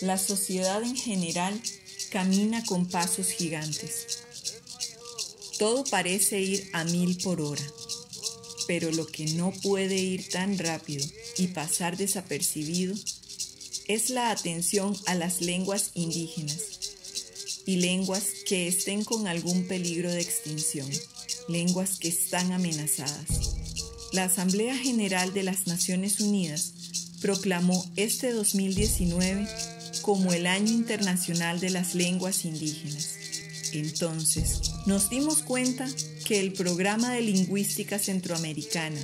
La sociedad en general camina con pasos gigantes. Todo parece ir a 1000 por hora, pero lo que no puede ir tan rápido y pasar desapercibido es la atención a las lenguas indígenas y lenguas que estén con algún peligro de extinción, lenguas que están amenazadas. La Asamblea General de las Naciones Unidas proclamó este 2019 como el Año Internacional de las Lenguas Indígenas. Entonces, nos dimos cuenta que el Programa de Lingüística Centroamericana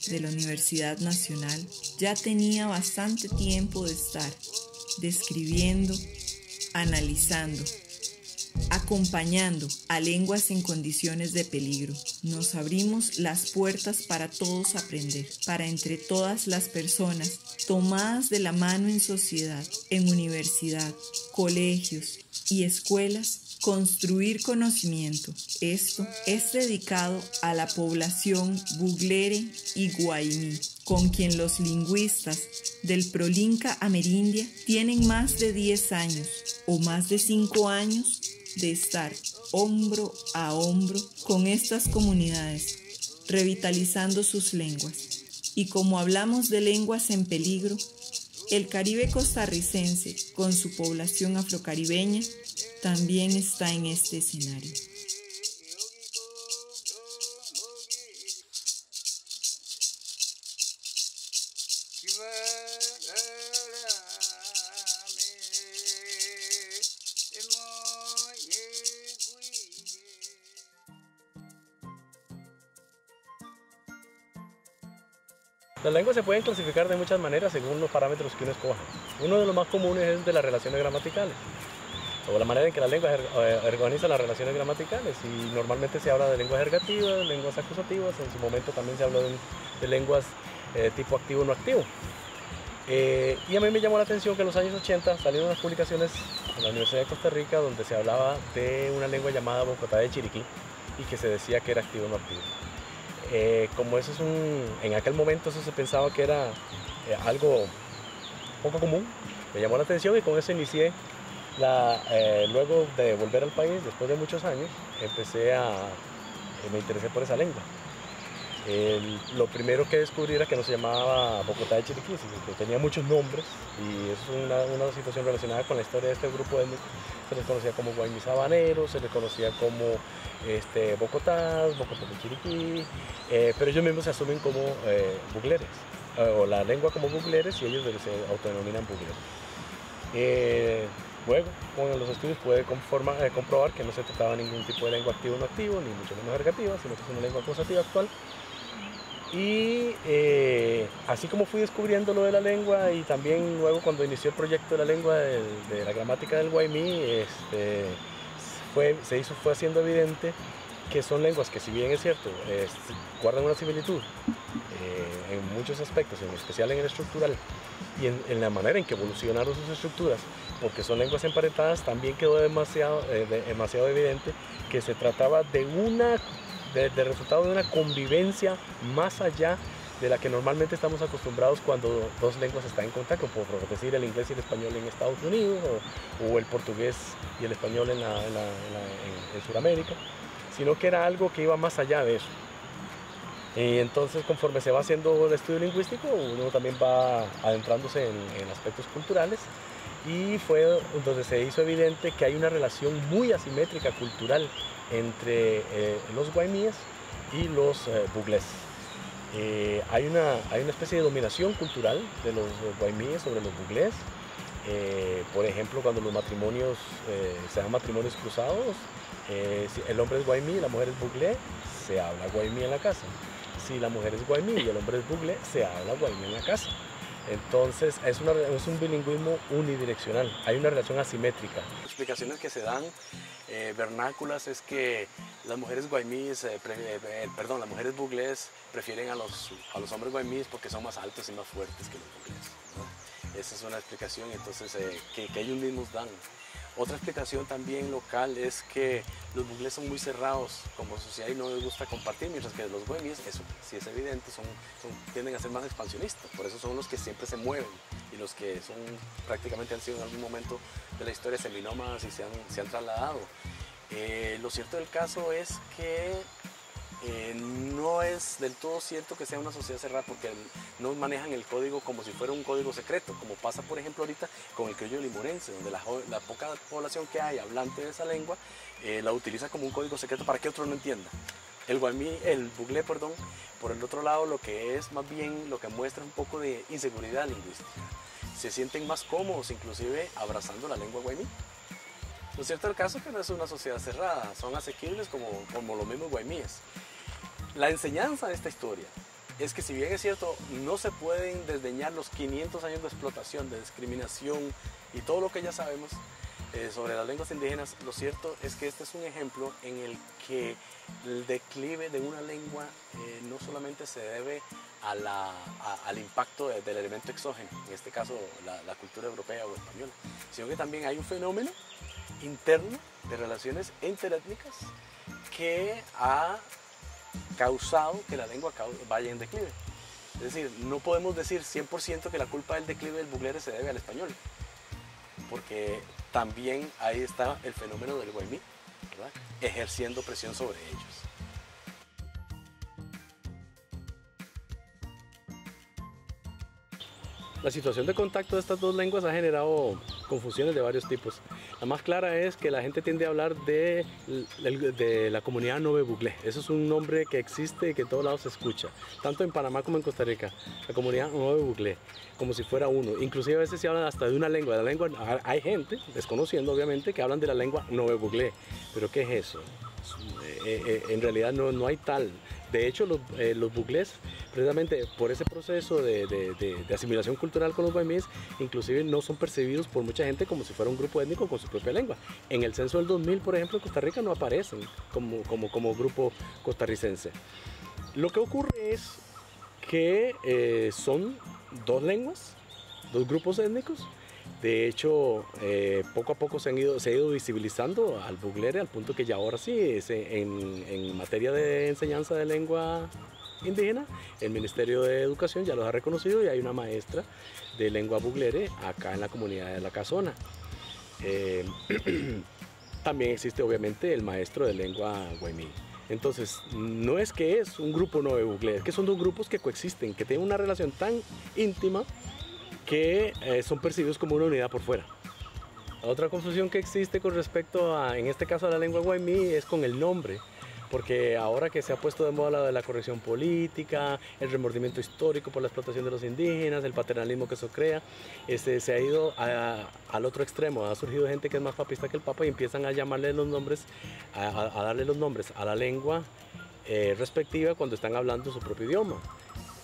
de la Universidad Nacional ya tenía bastante tiempo de estar describiendo, analizando, acompañando a lenguas en condiciones de peligro. Nos abrimos las puertas para todos aprender, para entre todas las personas, tomadas de la mano en sociedad, en universidad, colegios y escuelas, construir conocimiento. Esto es dedicado a la población buglere y guaymí, con quien los lingüistas del Prolinca Amerindia tienen más de 10 años o más de 5 años de estar hombro a hombro con estas comunidades, revitalizando sus lenguas. Y como hablamos de lenguas en peligro, el Caribe costarricense, con su población afrocaribeña, también está en este escenario. Las lenguas se pueden clasificar de muchas maneras según los parámetros que uno escoja. Uno de los más comunes es de las relaciones gramaticales, o la manera en que la lengua organiza las relaciones gramaticales. Y normalmente se habla de lenguas ergativas, lenguas acusativas, en su momento también se habló de lenguas tipo activo no activo. Y a mí me llamó la atención que en los años 80 salieron unas publicaciones en la Universidad de Costa Rica donde se hablaba de una lengua llamada Bocotá de Chiriquí y que se decía que era activo no activo. Como eso es en aquel momento eso se pensaba que era algo poco común, me llamó la atención y con eso inicié luego de volver al país, después de muchos años, me interesé por esa lengua. Lo primero que descubrí era que no se llamaba Bocotá de Chiriquí, sino que tenía muchos nombres, y es una situación relacionada con la historia de este grupo étnico. Se les conocía como guaymí sabaneros, se les conocía como Bocotá de Chiriquí, pero ellos mismos se asumen como bugleres, o la lengua como bugleres, y ellos se autodenominan bugleres. Luego, con los estudios pude comprobar que no se trataba de ningún tipo de lengua activo o no activo, ni mucho menos ergativa, sino que es una lengua acusativa actual. Y así como fui descubriendo lo de la lengua, y también luego cuando inició el proyecto de la lengua de la gramática del guaymí, fue haciendo evidente que son lenguas que, si bien es cierto, guardan una similitud en muchos aspectos, en especial en el estructural y en la manera en que evolucionaron sus estructuras, porque son lenguas emparentadas, también quedó demasiado evidente que se trataba de resultado de una convivencia más allá de la que normalmente estamos acostumbrados cuando dos lenguas están en contacto, por decir el inglés y el español en Estados Unidos, o el portugués y el español en Sudamérica, sino que era algo que iba más allá de eso. Y entonces, conforme se va haciendo el estudio lingüístico, uno también va adentrándose en aspectos culturales, y fue donde se hizo evidente que hay una relación muy asimétrica cultural entre los guaymíes y los buglés. Hay una especie de dominación cultural de los guaymíes sobre los buglés. Por ejemplo, cuando los matrimonios se dan matrimonios cruzados, si el hombre es guaymí y la mujer es buglé, se habla guaymí en la casa. Si la mujer es guaymí y el hombre es buglé, se habla guaymí en la casa. Entonces es un bilingüismo unidireccional, hay una relación asimétrica. Explicaciones que se dan vernáculas es que las mujeres guaymíes, las mujeres buglés prefieren a los hombres guaymíes porque son más altos y más fuertes que los buglés, ¿no? Esa es una explicación entonces que ellos mismos dan. Otra explicación también local es que los buglés son muy cerrados como sociedad y no les gusta compartir, mientras que los guaymis, eso sí es evidente, tienden a ser más expansionistas, por eso son los que siempre se mueven y los que prácticamente han sido en algún momento de la historia seminómadas y se han trasladado. Lo cierto del caso es que no es del todo cierto que sea una sociedad cerrada porque no manejan el código como si fuera un código secreto, como pasa por ejemplo ahorita con el criollo limorense, donde la poca población que hay hablante de esa lengua la utiliza como un código secreto para que otro no entienda. El buglé, perdón, por el otro lado lo que es más bien lo que muestra un poco de inseguridad lingüística. Se sienten más cómodos inclusive abrazando la lengua guaymi. Lo cierto del caso es que no es una sociedad cerrada, son asequibles como los mismos guaymíes. La enseñanza de esta historia es que si bien es cierto, no se pueden desdeñar los 500 años de explotación, de discriminación y todo lo que ya sabemos sobre las lenguas indígenas, lo cierto es que este es un ejemplo en el que el declive de una lengua no solamente se debe al impacto del elemento exógeno, en este caso la cultura europea o española, sino que también hay un fenómeno interno de relaciones interétnicas que ha causado que la lengua vaya en declive. Es decir, no podemos decir 100% que la culpa del declive del buglere se debe al español, porque también ahí está el fenómeno del guaymi, ¿verdad?, ejerciendo presión sobre ellos. La situación de contacto de estas dos lenguas ha generado confusiones de varios tipos. La más clara es que la gente tiende a hablar de la comunidad Nove Buglé. Eso es un nombre que existe y que en todos lados se escucha, tanto en Panamá como en Costa Rica. La comunidad Nove Buglé, como si fuera uno. Inclusive a veces se habla hasta de una lengua. Hay gente, desconociendo obviamente, que hablan de la lengua Nove Buglé. ¿Pero qué es eso? En realidad no hay tal. De hecho, los buglés, precisamente por ese proceso de asimilación cultural con los guaymíes, inclusive no son percibidos por mucha gente como si fuera un grupo étnico con su propia lengua. En el censo del 2000, por ejemplo, en Costa Rica no aparecen como grupo costarricense. Lo que ocurre es que son dos lenguas, dos grupos étnicos. De hecho, poco a poco se ha ido visibilizando al buglere, al punto que ya ahora sí, en materia de enseñanza de lengua indígena, el Ministerio de Educación ya los ha reconocido y hay una maestra de lengua buglere acá en la comunidad de La Casona. También existe obviamente el maestro de lengua guaymí. Entonces, no es que es un grupo Nove Buglé, es que son dos grupos que coexisten, que tienen una relación tan íntima que son percibidos como una unidad por fuera. Otra confusión que existe con respecto en este caso a la lengua guaymí es con el nombre, porque ahora que se ha puesto de moda la corrección política, el remordimiento histórico por la explotación de los indígenas, el paternalismo que eso crea, se ha ido al otro extremo. Ha surgido gente que es más papista que el Papa y empiezan a llamarle los nombres, a darle los nombres a la lengua respectiva cuando están hablando su propio idioma.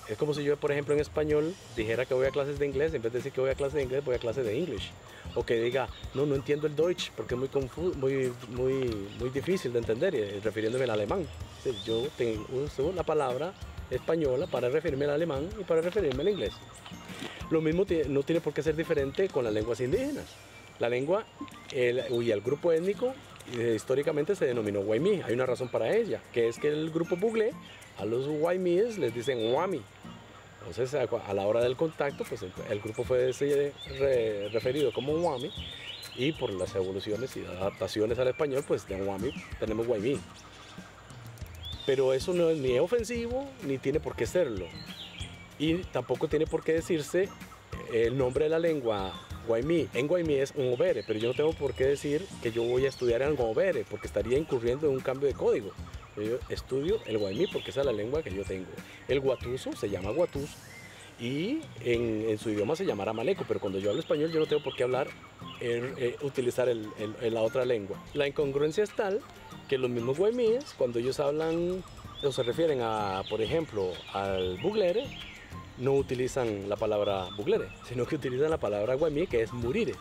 Es como si yo, por ejemplo, en español dijera que voy a clases de inglés, en vez de decir que voy a clases de inglés, voy a clases de English. O que diga, no entiendo el Deutsch porque es muy difícil de entender, refiriéndome al alemán. Yo uso la palabra española para referirme al alemán y para referirme al inglés. Lo mismo no tiene por qué ser diferente con las lenguas indígenas. La lengua y el grupo étnico históricamente se denominó guaymí. Hay una razón para ella, que es que el grupo buglé a los guaymíes les dicen guami. Entonces a la hora del contacto pues el grupo fue referido como guami y por las evoluciones y adaptaciones al español pues de guami tenemos guaymí. Pero eso no es ni ofensivo ni tiene por qué serlo. Y tampoco tiene por qué decirse el nombre de la lengua guaymí. En guaymí es un obere, pero yo no tengo por qué decir que yo voy a estudiar en obere porque estaría incurriendo en un cambio de código. Yo estudio el guaymí porque esa es la lengua que yo tengo. El guatuso se llama guatuso y en su idioma se llamará maleco, pero cuando yo hablo español yo no tengo por qué utilizar la otra lengua. La incongruencia es tal que los mismos guaymíes, cuando ellos hablan o se refieren a, por ejemplo, al buglere, no utilizan la palabra buglere, sino que utilizan la palabra guaymí, que es murire.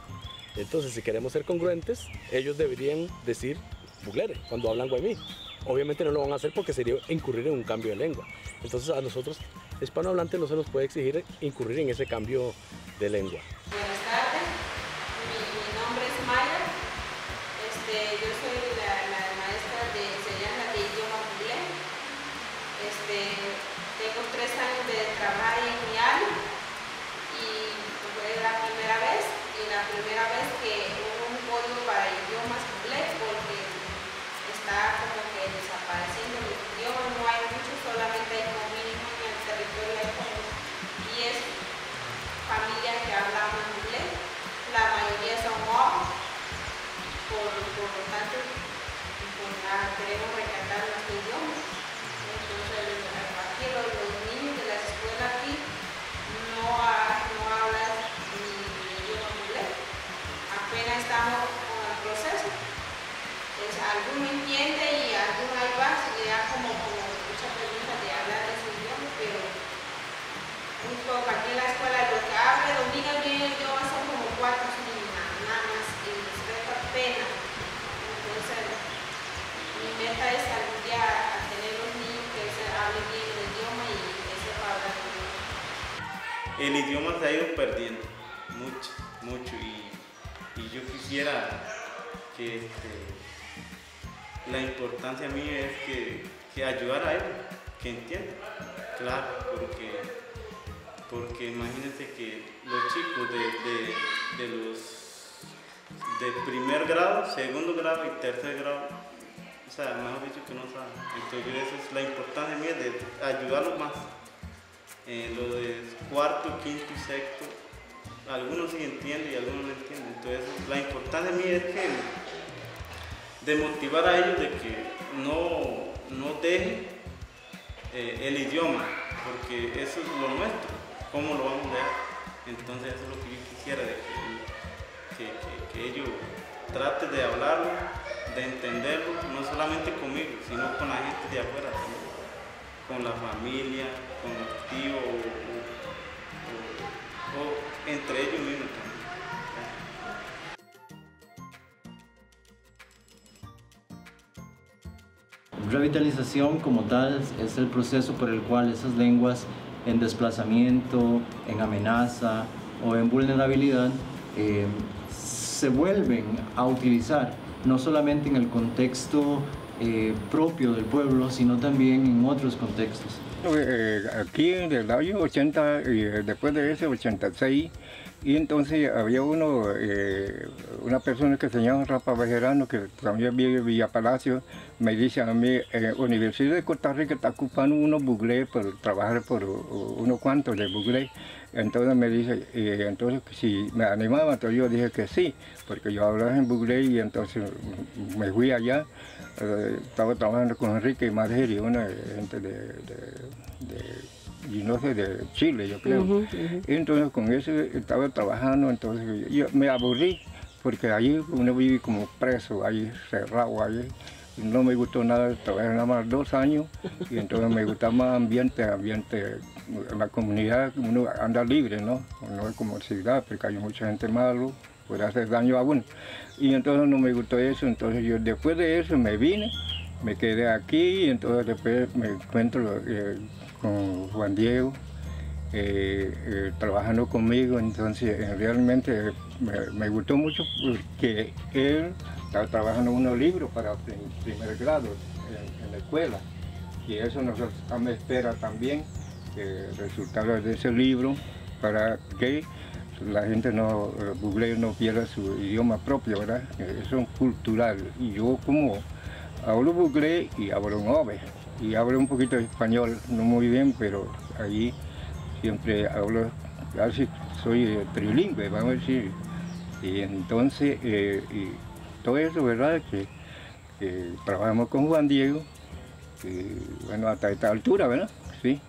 Entonces, si queremos ser congruentes, ellos deberían decir buglere cuando hablan guaymí. Obviamente no lo van a hacer porque sería incurrir en un cambio de lengua. Entonces a nosotros, hispanohablantes, no se nos puede exigir incurrir en ese cambio de lengua. Buenas tardes, mi nombre es Maya, el idioma se ha ido perdiendo mucho y yo quisiera que la importancia mía es que ayudar a ellos, que entiendan, claro, porque imagínense que los chicos de primer grado, segundo grado y tercer grado, o sea, mejor dicho que no saben. Entonces esa es la importancia mía de ayudarlos más. Lo de cuarto, quinto y sexto, algunos sí entienden y algunos no entienden. Entonces la importancia mía es de motivar a ellos de que no dejen el idioma, porque eso es lo nuestro. ¿Cómo lo vamos a dejar? Entonces eso es lo que yo quisiera, de que ellos traten de hablarlo, de entenderlo, no solamente conmigo, sino con la gente de afuera también, con la familia, con los tíos o entre ellos mismos también. Revitalización como tal es el proceso por el cual esas lenguas en desplazamiento, en amenaza o en vulnerabilidad se vuelven a utilizar, no solamente en el contexto propio del pueblo, sino también en otros contextos. Aquí en el año 80, y después de ese 86, y entonces había una persona que se llama Rafa Bejerano, que también vive en Villa Palacio, me dice a mí, Universidad de Costa Rica está ocupando unos buglés por trabajar por unos cuantos de buglés. Entonces me dice, entonces si me animaba, entonces yo dije que sí, porque yo hablaba en buglés y entonces me fui allá. Estaba trabajando con Enrique y Margeri, una gente y no sé, de Chile, yo creo. Entonces con eso estaba trabajando, entonces yo me aburrí, porque allí uno vive como preso, ahí cerrado, ahí. No me gustó nada, trabajé nada más 2 años, y entonces me gustaba más ambiente, en la comunidad, uno anda libre, ¿no? No es como ciudad, porque hay mucha gente malo, puede hacer daño a uno. Y entonces no me gustó eso, entonces yo después de eso me vine, me quedé aquí, y entonces después me encuentro con Juan Diego, trabajando conmigo, entonces realmente me gustó mucho porque él estaba trabajando en unos libros para primer grado en la escuela, y eso nos espera también resultados de ese libro para que la gente no pierda su idioma propio, ¿verdad? Eso es cultural, y yo como hablo buglé y hablo ove, y hablo un poquito de español, no muy bien, pero ahí siempre hablo, casi soy trilingüe, vamos a decir. Y entonces, y todo eso, ¿verdad? Que trabajamos con Juan Diego, y bueno, hasta esta altura, ¿verdad? Sí.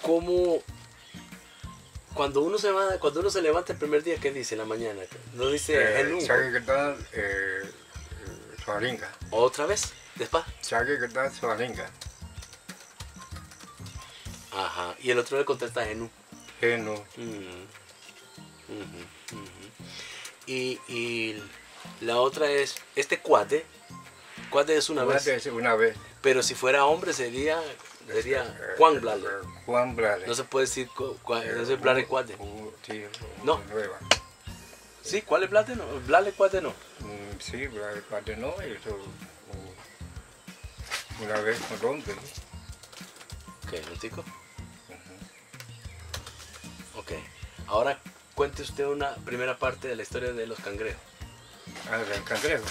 ¿Cómo, cuando uno se levanta el primer día, qué dice en la mañana? No dice Genú. Suaringa. ¿Otra vez? ¿Después? Suaringa. Ajá. Y el otro le contesta Genú. Genú. Y la otra es, cuate es una vez. Cuate es una vez. Pero si fuera hombre sería Juan Blale. Juan Blale. No se puede decir, no se Blale cuate. Sí, no. Nueva. Sí, ¿cuál es Blale? No, Blale cuate no. Sí, Blale cuate no, eso una vez con rompe. ¿Qué, notico? Ok. Ahora cuente usted una primera parte de la historia de los cangrejos. Ah, del cangrejo.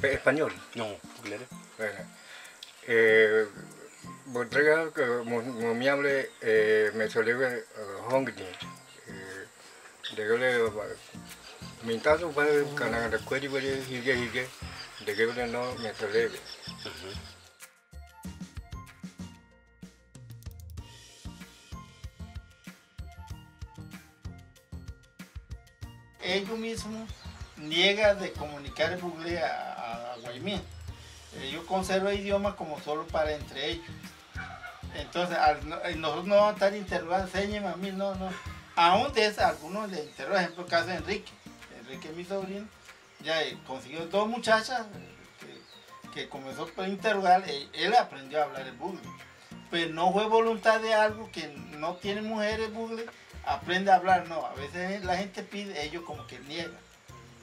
Español. No, claro. Bueno. Bodrega que me hable me soleve hongni. De mintazo para canal de cuello hige de que no me soleve. Ellos mismos niegan de comunicar el bugle a Guaymí. Ellos conservan el idioma como solo para entre ellos. Entonces, nosotros no vamos a estar interrogando, enséñeme a mí, no. Aún de eso, algunos le interrogan, ejemplo, el caso de Enrique. Enrique es mi sobrino, Ya consiguió 2 muchachas que comenzó por interrogar, él aprendió a hablar el bugle. Pero no fue voluntad de algo que no tiene mujeres bugle, aprende a hablar, no. A veces la gente pide, ellos como que niegan.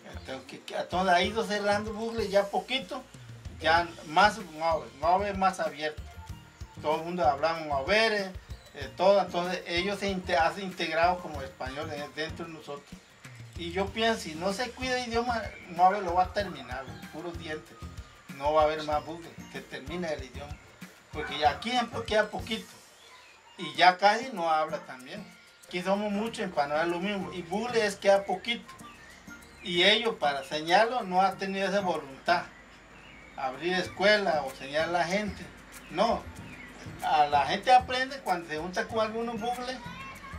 Entonces ha ido cerrando bugle ya poquito, ya más mueve más abierto. Todo el mundo hablamos mover, todo, entonces ellos se hacen integrados como españoles dentro de nosotros. Y yo pienso, si no se cuida el idioma, mueve lo va a terminar, puros dientes. No va a haber más bugle, que termine el idioma. Porque aquí ejemplo queda poquito. Y ya casi no habla también. Aquí somos muchos en Panamá, es lo mismo. Y bugle es queda poquito. Y ellos para señalarlo no han tenido esa voluntad. Abrir escuela o señalar a la gente. No. A la gente aprende cuando se junta con algunos bugle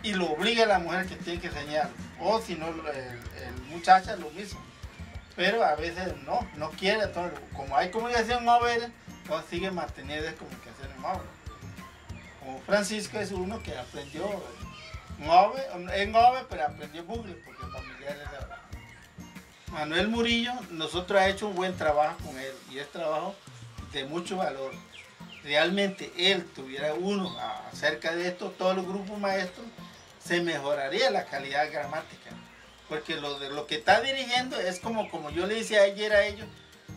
y lo obliga a la mujer que tiene que señalar. O si no, el muchacho lo mismo. Pero a veces no quiere. Entonces, como hay comunicación móvil, entonces sigue manteniendo esa comunicación móvil. Como Francisco es uno que aprendió móvil, pero aprendió bugle porque familiares de Manuel Murillo, nosotros ha hecho un buen trabajo con él y es trabajo de mucho valor. Realmente él tuviera uno acerca de esto, todos los grupos maestros, se mejoraría la calidad gramática. Porque lo que está dirigiendo es como yo le decía ayer a ellos,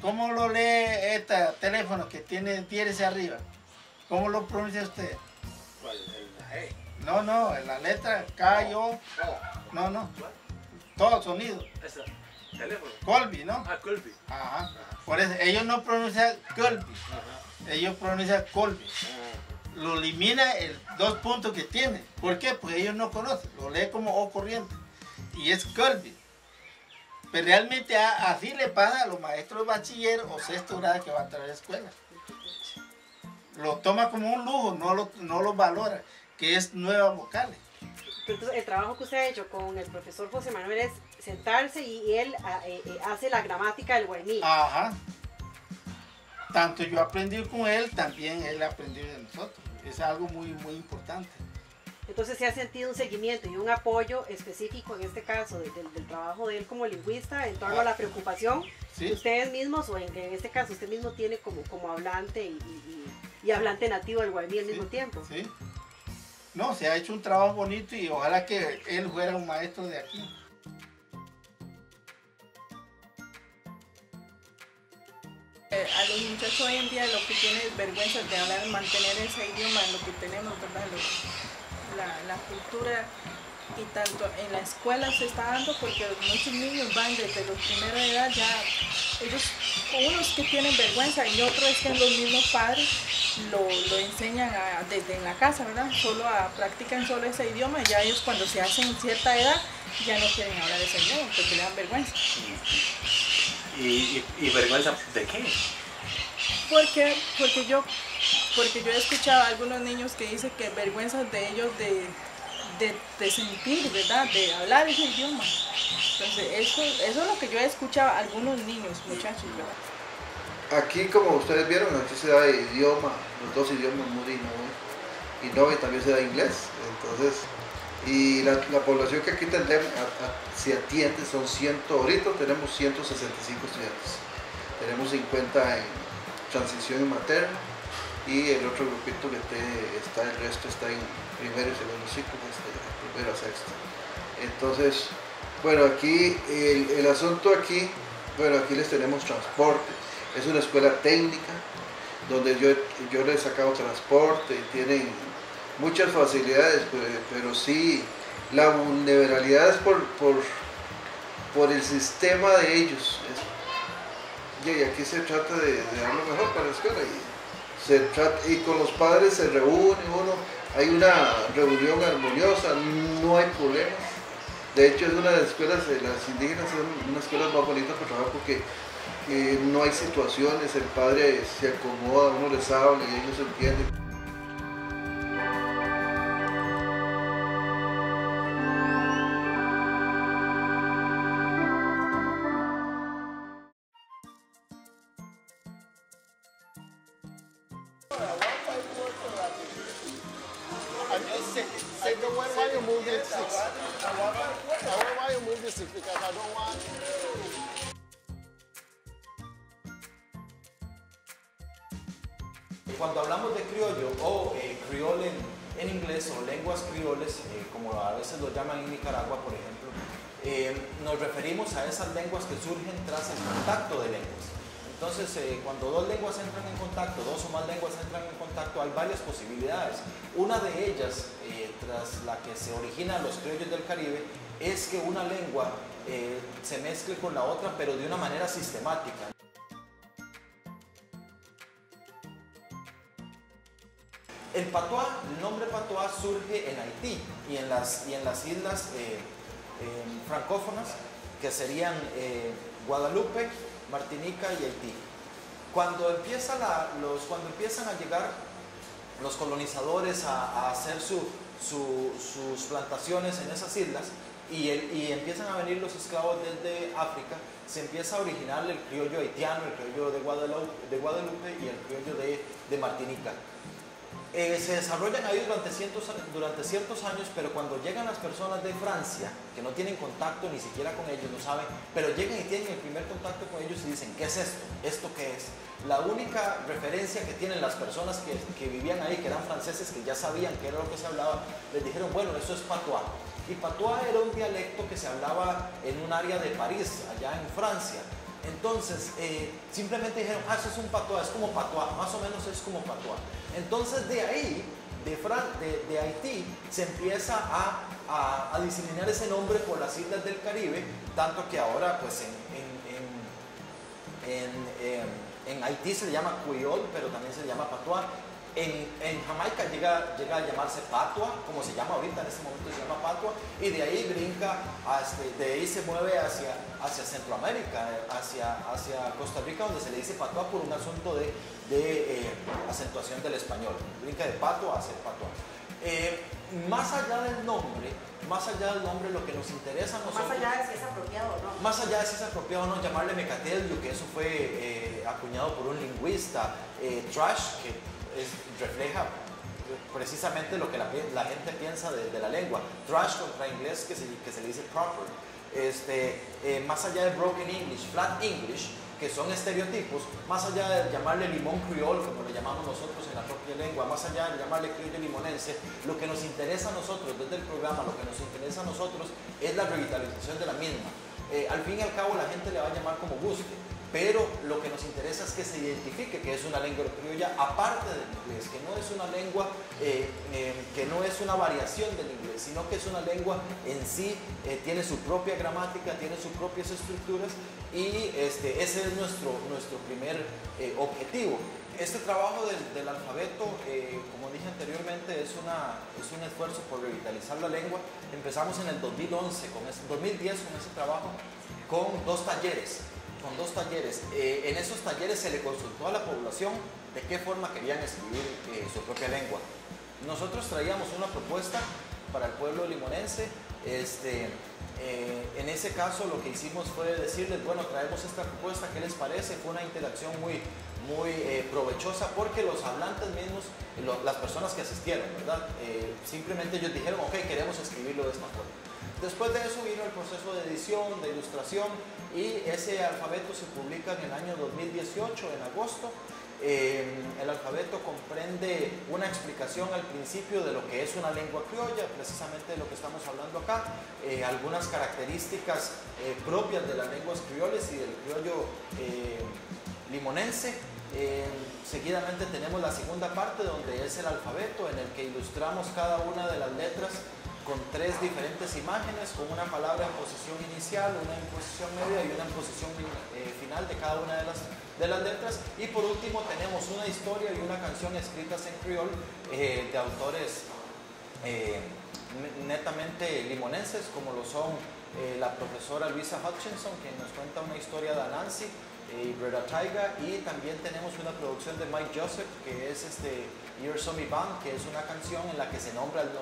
¿cómo lo lee este teléfono que tiene diéresis arriba? ¿Cómo lo pronuncia usted? ¿Cuál? ¿La E? No, en la letra K, O, no, todo sonido. Esa. ¿Teléfono? Colby, ¿no? Ah, Colby. Ajá. Por eso, ellos no pronuncian Colby, ellos pronuncian Colby. Lo elimina el 2 puntos que tiene. ¿Por qué? Porque ellos no conocen, lo lee como O corriente. Y es Colby. Pero realmente así le pasa a los maestros de bachiller o sexto grado que van a entrar a la escuela. Lo toma como un lujo, no lo valora, que es nuevas vocales. Entonces, el trabajo que usted ha hecho con el profesor José Manuel es sentarse y él hace la gramática del guayní. Ajá. Tanto yo aprendí con él, también él aprendió de nosotros. Es algo muy, muy importante. Entonces se ha sentido un seguimiento y un apoyo específico, en este caso, del trabajo de él como lingüista, en torno a la preocupación Sí. que ustedes mismos, o en este caso usted mismo tiene como hablante y hablante nativo del guayní al mismo tiempo. Sí. No, se ha hecho un trabajo bonito y ojalá que él fuera un maestro de aquí. A los muchachos hoy en día lo que tienen es vergüenza de hablar, mantener ese idioma en lo que tenemos, ¿verdad? La cultura, y tanto en la escuela se está dando porque muchos niños van desde los primeros de edad ya, ellos, unos que tienen vergüenza y otros es que los mismos padres lo enseñan desde en la casa, ¿verdad? Practican solo ese idioma y ya ellos cuando se hacen cierta edad ya no quieren hablar ese idioma porque le dan vergüenza. ¿Y vergüenza de qué? Porque yo he escuchado a algunos niños que dicen que vergüenza de ellos de sentir, ¿verdad? De hablar ese idioma. Entonces, eso es lo que yo he escuchado a algunos niños, muchachos, ¿verdad? Aquí, como ustedes vieron, aquí se da idioma, los 2 idiomas, Muri y Novi, también se da inglés. Entonces, y la población que aquí tenemos, si atiende, son 100, ahorita tenemos 165 estudiantes. Tenemos 50 en transición materna y el otro grupito que el resto está en primero y segundo ciclo, desde primero a sexto. Entonces, bueno, aquí el asunto aquí, bueno, aquí les tenemos transporte. Es una escuela técnica donde yo les he sacado transporte y tienen muchas facilidades, pero sí, la vulnerabilidad es por el sistema de ellos. Y aquí se trata de dar lo mejor para la escuela y con los padres se reúne uno, hay una reunión armoniosa, no hay problemas. De hecho, es una de las escuelas, las indígenas son unas escuelas más bonitas para trabajar porque no hay situaciones, el padre se acomoda, uno les habla y ellos entienden. Cuando hablamos de criollo o criol en inglés o lenguas crioles, como a veces lo llaman en Nicaragua, por ejemplo, nos referimos a esas lenguas que surgen tras el contacto de lenguas. Entonces, cuando dos lenguas entran en contacto, dos o más lenguas entran en contacto, hay varias posibilidades. Una de ellas, tras la que se originan los criollos del Caribe, es que una lengua se mezcle con la otra, pero de una manera sistemática. El patuá, el nombre patuá surge en Haití y en las islas francófonas, que serían Guadalupe, Martinica y Haití. Cuando empiezan a llegar los colonizadores a hacer sus plantaciones en esas islas y empiezan a venir los esclavos desde África, se empieza a originar el criollo haitiano, el criollo de Guadalupe y el criollo de Martinica. Se desarrollan ahí durante ciertos años, pero cuando llegan las personas de Francia, que no tienen contacto ni siquiera con ellos, no saben, pero llegan y tienen el primer contacto con ellos y dicen, ¿qué es esto? ¿Esto qué es? La única referencia que tienen las personas que vivían ahí, que eran franceses, que ya sabían qué era lo que se hablaba, les dijeron, bueno, eso es patuá. Y patuá era un dialecto que se hablaba en un área de París, allá en Francia. Entonces, simplemente dijeron, eso es un patuá, es como patuá, más o menos es como patuá. Entonces, de ahí, de Haití, se empieza a diseminar ese nombre por las islas del Caribe, tanto que ahora, pues, en Haití se le llama Creole, pero también se le llama patuá. En Jamaica llega a llamarse patua, como se llama ahorita, en este momento se llama patua, y de ahí brinca, de ahí se mueve hacia Centroamérica, hacia Costa Rica, donde se le dice patua por un asunto de acentuación del español. Brinca de patua a ser patua. Más allá del nombre, lo que nos interesa a nosotros... Más allá de si es apropiado o no. Más allá de si es apropiado o no, llamarle mecatelio, que eso fue acuñado por un lingüista, trash, que refleja precisamente lo que la gente piensa de la lengua. Trash contra inglés, que se le dice proper. Más allá de broken English, flat English, que son estereotipos, más allá de llamarle limón criol, como le llamamos nosotros en la propia lengua, más allá de llamarle criollo limonense, lo que nos interesa a nosotros desde el programa, lo que nos interesa a nosotros es la revitalización de la misma. Al fin y al cabo la gente le va a llamar como guste, pero lo que nos interesa es que se identifique que es una lengua criolla aparte del inglés, que no es una lengua, que no es una variación del inglés, sino que es una lengua en sí, tiene su propia gramática, tiene sus propias estructuras y ese es nuestro primer objetivo. Este trabajo del alfabeto, como dije anteriormente, es un esfuerzo por revitalizar la lengua. Empezamos en el 2010 con ese trabajo, con dos talleres. En esos talleres se le consultó a la población de qué forma querían escribir su propia lengua. Nosotros traíamos una propuesta para el pueblo limonense. En ese caso lo que hicimos fue decirles, bueno, traemos esta propuesta, ¿qué les parece? Fue una interacción muy provechosa porque los hablantes mismos, las personas que asistieron, ¿verdad? Simplemente ellos dijeron, ok, queremos escribirlo de esta forma. Después de eso vino el proceso de edición, de ilustración, y ese alfabeto se publica en el año 2018, en agosto. El alfabeto comprende una explicación al principio de lo que es una lengua criolla, precisamente de lo que estamos hablando acá, algunas características propias de las lenguas criolles y del criollo limonense. Seguidamente tenemos la segunda parte, donde es el alfabeto, en el que ilustramos cada una de las letras con tres diferentes imágenes, con una palabra en posición inicial, una en posición media y una en posición final de cada una de las letras. Y por último tenemos una historia y una canción escritas en criol de autores netamente limonenses, como lo son la profesora Luisa Hutchinson, que nos cuenta una historia de Anansi, y Breda Taiga, y también tenemos una producción de Mike Joseph, que es Years on Me Band, que es una canción en la que se nombra el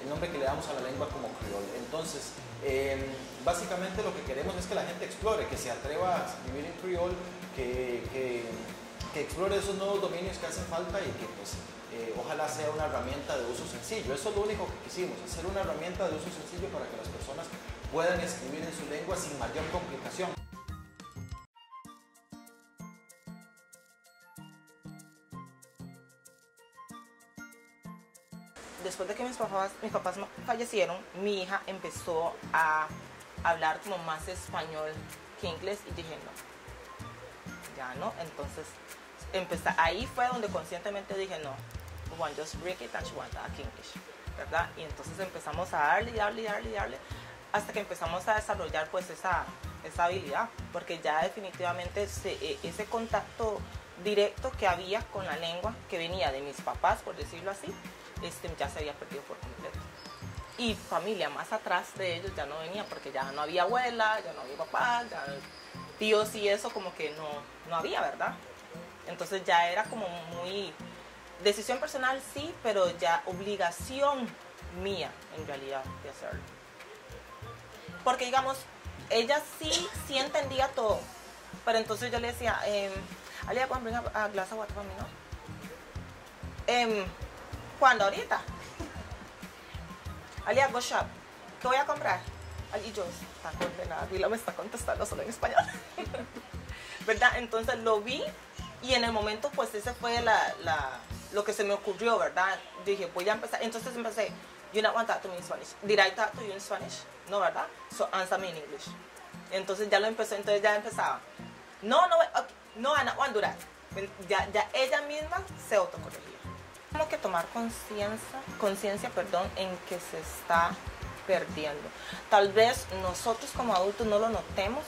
nombre que le damos a la lengua como criol. Entonces, básicamente lo que queremos es que la gente explore, que se atreva a escribir en criol, que explore esos nuevos dominios que hacen falta y que pues ojalá sea una herramienta de uso sencillo. Eso es lo único que quisimos, hacer una herramienta de uso sencillo para que las personas puedan escribir en su lengua sin mayor complicación. después de que mis papás fallecieron, mi hija empezó a hablar como más español que inglés y dije no, ya no. Entonces ahí fue donde conscientemente dije no, we want just break it and she want that English, ¿verdad? Y entonces empezamos a darle hasta que empezamos a desarrollar pues esa habilidad, porque ya definitivamente ese contacto directo que había con la lengua que venía de mis papás, por decirlo así, ya se había perdido por completo. Y familia más atrás de ellos ya no venía, porque ya no había abuela, ya no había papá, ya tíos y eso como que no había, ¿verdad? Entonces ya era como muy decisión personal, sí, pero ya obligación mía en realidad de hacerlo. Porque digamos, ella sí entendía todo, pero entonces yo le decía, Alia, ¿cuándo bring a glass of water for me, no? ¿Cuándo? Ahorita. Alia, go shop. ¿Qué voy a comprar? Y yo, está condenada, Vila me está contestando solo en español. ¿Verdad? Entonces lo vi y en el momento pues ese fue lo que se me ocurrió, ¿verdad? Dije, voy a empezar. Entonces empecé, you not want to talk to me in Spanish. Did I talk to you in Spanish? No, ¿verdad? So answer me in English. Entonces ya lo empezó, entonces ya empezaba. No, okay, no, I don't want to do that. Ya ella misma se autocorregía. Tenemos que tomar conciencia, en que se está perdiendo. Tal vez nosotros como adultos no lo notemos,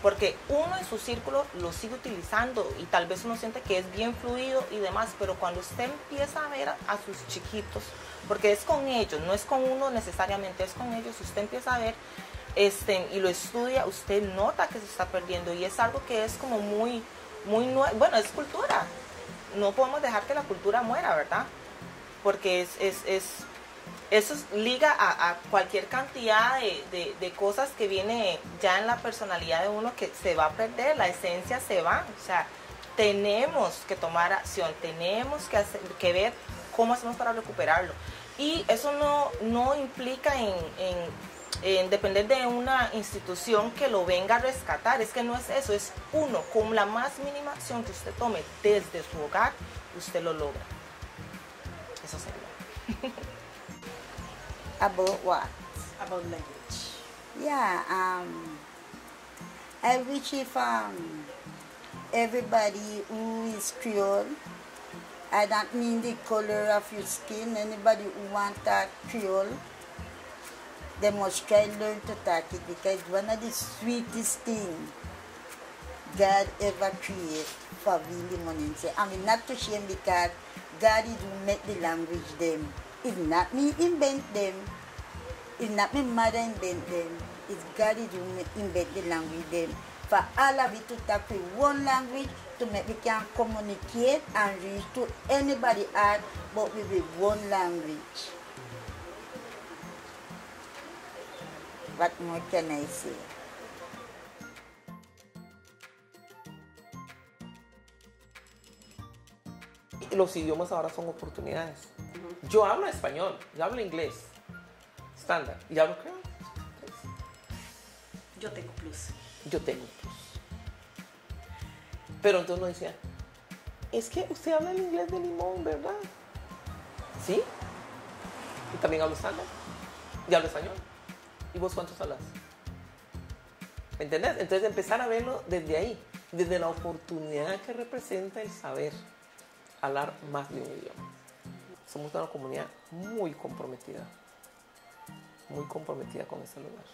porque uno en su círculo lo sigue utilizando y tal vez uno siente que es bien fluido y demás, pero cuando usted empieza a ver a sus chiquitos, porque es con ellos, no es con uno necesariamente, es con ellos, usted empieza a ver y lo estudia, usted nota que se está perdiendo y es algo que es como muy nuevo. Bueno, es cultura, no podemos dejar que la cultura muera, ¿verdad? Porque eso liga a cualquier cantidad de cosas que viene ya en la personalidad de uno que se va a perder, la esencia se va. O sea, tenemos que tomar acción, tenemos que ver cómo hacemos para recuperarlo. Y eso no implica en depender de una institución que lo venga a rescatar. Es que no es eso, es uno, con la más mínima acción que usted tome desde su hogar, usted lo logra. Eso sería. About what? About language. Yeah, I wish if everybody who is Creole, I don't mean the color of your skin, anybody who wants that Creole, they must try to learn to talk it, because it's one of the sweetest things God ever created for really money. I mean, not to shame, because God is who make the language them. It's not me invent them. It's not my mother invent them. It's God is who invent the language them. For all of it to talk with one language, to make we can communicate and reach to anybody else, but with one language. What more can I say? Los idiomas ahora son oportunidades. Yo hablo español, yo hablo inglés, estándar, y hablo creol. Yo tengo plus. Yo tengo plus. Pero entonces uno decía, es que usted habla el inglés de Limón, ¿verdad? ¿Sí? Y también hablo estándar, y hablo español. ¿Y vos cuántos hablas? ¿Me entendés? Entonces empezar a verlo desde ahí, desde la oportunidad que representa el saber hablar más de un idioma. Somos una comunidad muy comprometida con ese lugar.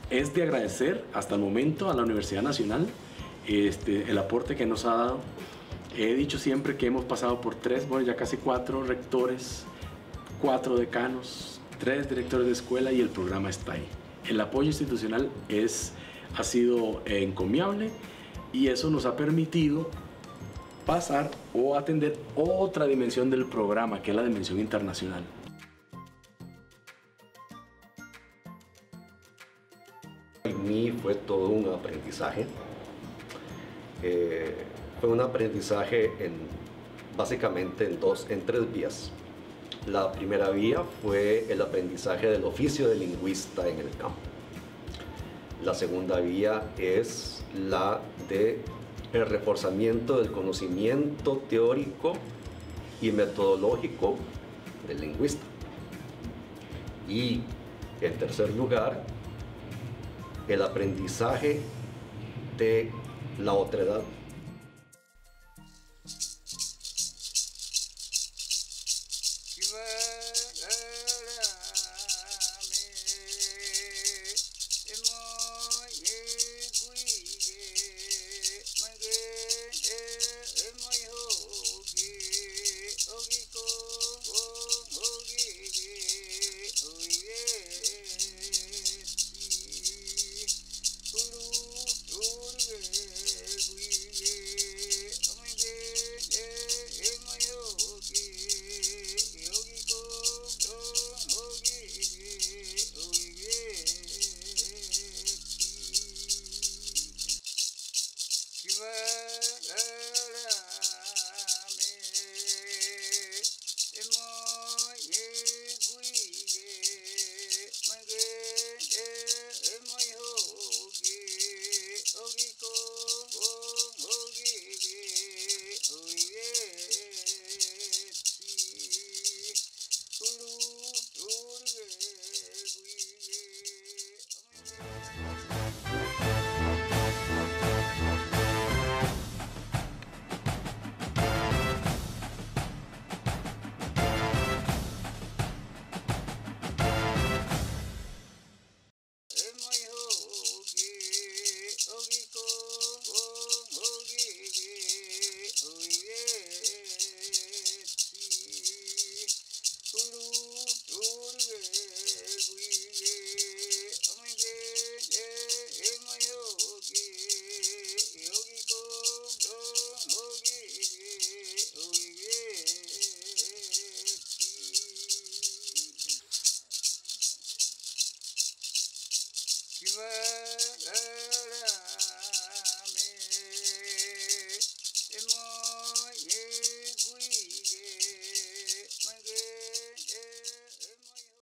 Es de agradecer hasta el momento a la Universidad Nacional el aporte que nos ha dado. He dicho siempre que hemos pasado por ya casi 4 rectores, 4 decanos, 3 directores de escuela y el programa está ahí. El apoyo institucional ha sido encomiable y eso nos ha permitido pasar o atender otra dimensión del programa, que es la dimensión internacional. Para mí fue todo un aprendizaje. Fue un aprendizaje básicamente en 3 vías. La primera vía fue el aprendizaje del oficio de lingüista en el campo. La segunda vía es la de el reforzamiento del conocimiento teórico y metodológico del lingüista. Y en tercer lugar, el aprendizaje de la otredad. Kiva